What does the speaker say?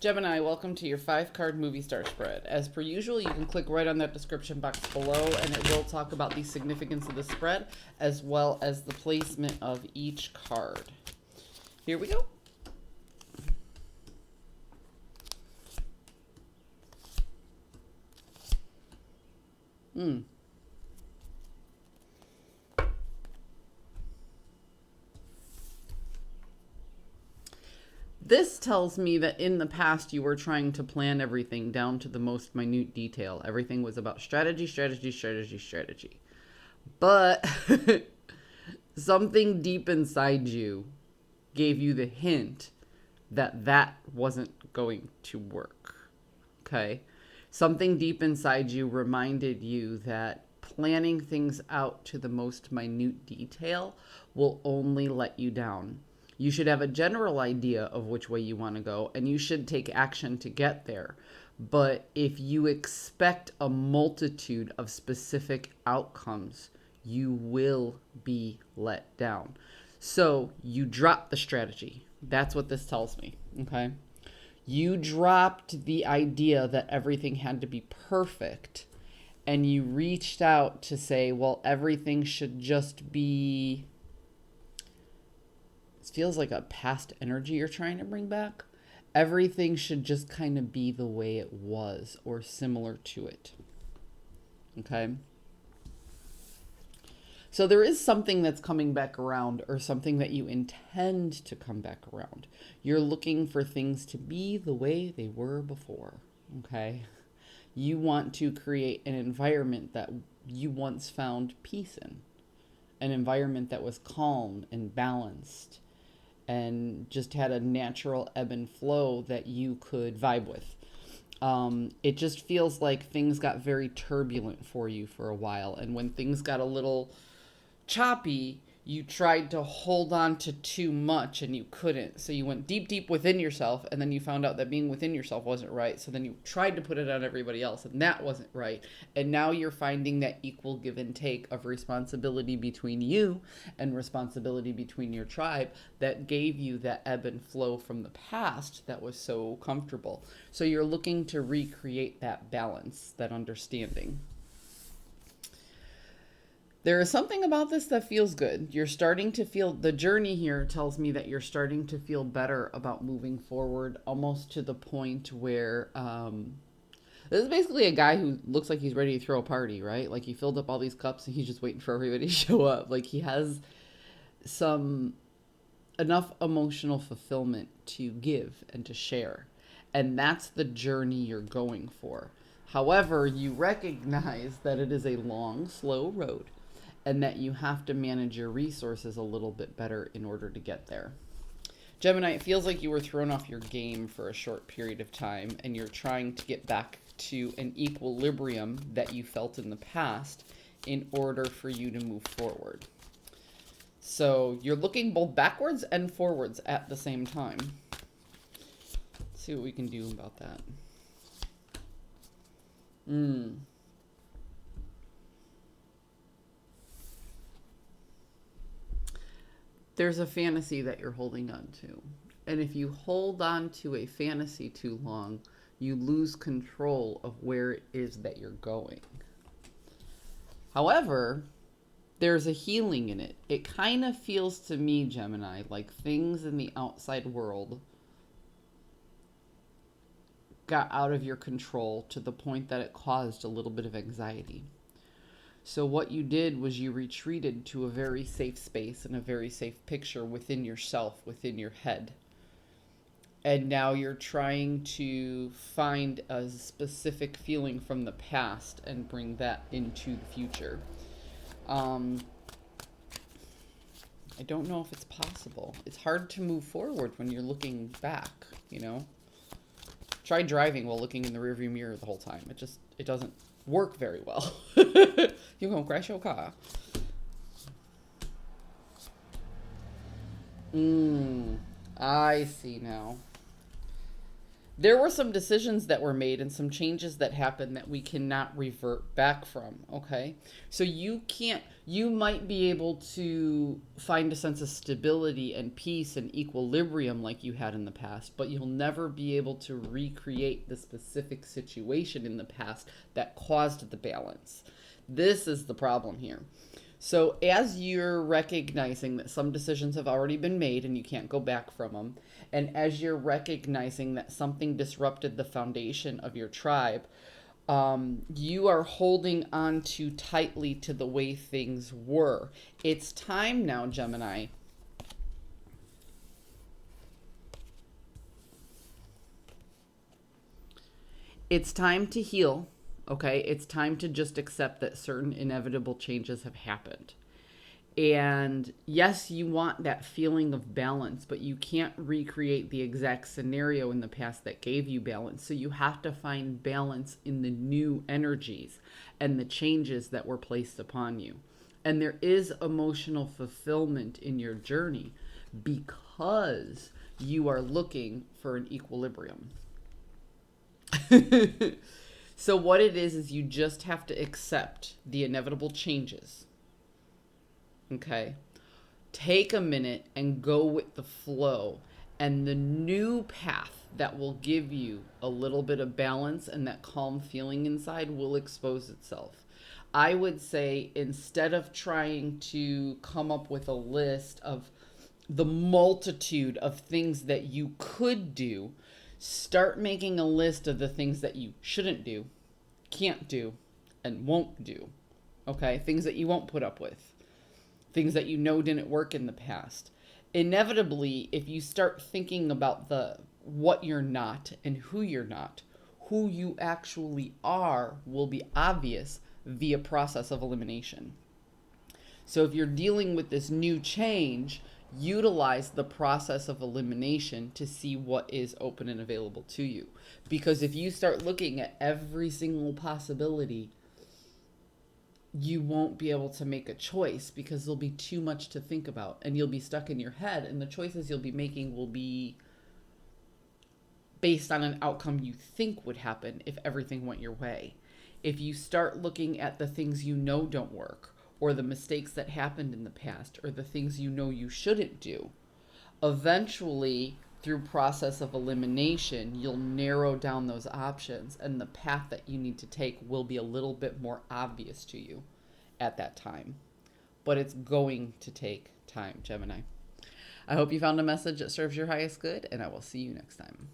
Gemini, welcome to your 5-card movie star spread. As per usual, you can click right on that description box below and it will talk about the significance of the spread as well as the placement of each card. Here we go. This tells me that in the past you were trying to plan everything down to the most minute detail. Everything was about strategy, strategy, strategy, strategy. But something deep inside you gave you the hint that that wasn't going to work. Okay? Something deep inside you reminded you that planning things out to the most minute detail will only let you down. You should have a general idea of which way you want to go, and you should take action to get there. But if you expect a multitude of specific outcomes, you will be let down. So you drop the strategy. That's what this tells me, okay? You dropped the idea that everything had to be perfect, and you reached out to say, well, everything should just be... It feels like a past energy you're trying to bring back. Everything should just kind of be the way it was or similar to it. Okay? So there is something that's coming back around or something that you intend to come back around. You're looking for things to be the way they were before. Okay? You want to create an environment that you once found peace in. An environment that was calm and balanced and just had a natural ebb and flow that you could vibe with. It just feels like things got very turbulent for you for a while. And when things got a little choppy, you tried to hold on to too much and you couldn't. So you went deep, deep within yourself, and then you found out that being within yourself wasn't right. So then you tried to put it on everybody else, and that wasn't right. And now you're finding that equal give and take of responsibility between you and responsibility between your tribe that gave you that ebb and flow from the past that was so comfortable. So you're looking to recreate that balance, that understanding. There is something about this that feels good. You're starting to feel, the journey here tells me that you're starting to feel better about moving forward, almost to the point where, this is basically a guy who looks like he's ready to throw a party, right? Like he filled up all these cups and he's just waiting for everybody to show up. Like he has enough emotional fulfillment to give and to share. And that's the journey you're going for. However, you recognize that it is a long, slow road, and that you have to manage your resources a little bit better in order to get there. Gemini, it feels like you were thrown off your game for a short period of time, and you're trying to get back to an equilibrium that you felt in the past in order for you to move forward. So you're looking both backwards and forwards at the same time. Let's see what we can do about that. There's a fantasy that you're holding on to. And if you hold on to a fantasy too long, you lose control of where it is that you're going. However, there's a healing in it. It kind of feels to me, Gemini, like things in the outside world got out of your control to the point that it caused a little bit of anxiety. So what you did was you retreated to a very safe space and a very safe picture within yourself, within your head. And now you're trying to find a specific feeling from the past and bring that into the future. I don't know if it's possible. It's hard to move forward when you're looking back, you know? Try driving while looking in the rearview mirror the whole time. It doesn't work very well. You're gonna crash your car. I see now. There were some decisions that were made and some changes that happened that we cannot revert back from. Okay. So you might be able to find a sense of stability and peace and equilibrium like you had in the past, but you'll never be able to recreate the specific situation in the past that caused the balance. This is the problem here. So, as you're recognizing that some decisions have already been made and you can't go back from them, and as you're recognizing that something disrupted the foundation of your tribe, you are holding on too tightly to the way things were. It's time now, Gemini. It's time to heal. Okay, it's time to just accept that certain inevitable changes have happened. And yes, you want that feeling of balance, but you can't recreate the exact scenario in the past that gave you balance. So you have to find balance in the new energies and the changes that were placed upon you. And there is emotional fulfillment in your journey because you are looking for an equilibrium. So what it is you just have to accept the inevitable changes. Okay. Take a minute and go with the flow, and the new path that will give you a little bit of balance and that calm feeling inside will expose itself. I would say instead of trying to come up with a list of the multitude of things that you could do, start making a list of the things that you shouldn't do, can't do, and won't do. Okay? Things that you won't put up with. Things that you know didn't work in the past. Inevitably, if you start thinking about the what you're not and who you're not, who you actually are will be obvious via process of elimination. So if you're dealing with this new change, utilize the process of elimination to see what is open and available to you. Because if you start looking at every single possibility, you won't be able to make a choice because there'll be too much to think about and you'll be stuck in your head, and the choices you'll be making will be based on an outcome you think would happen if everything went your way. If you start looking at the things you know don't work, or the mistakes that happened in the past, or the things you know you shouldn't do, eventually through process of elimination you'll narrow down those options, and the path that you need to take will be a little bit more obvious to you at that time. But it's going to take time, Gemini. I hope you found a message that serves your highest good, and I will see you next time.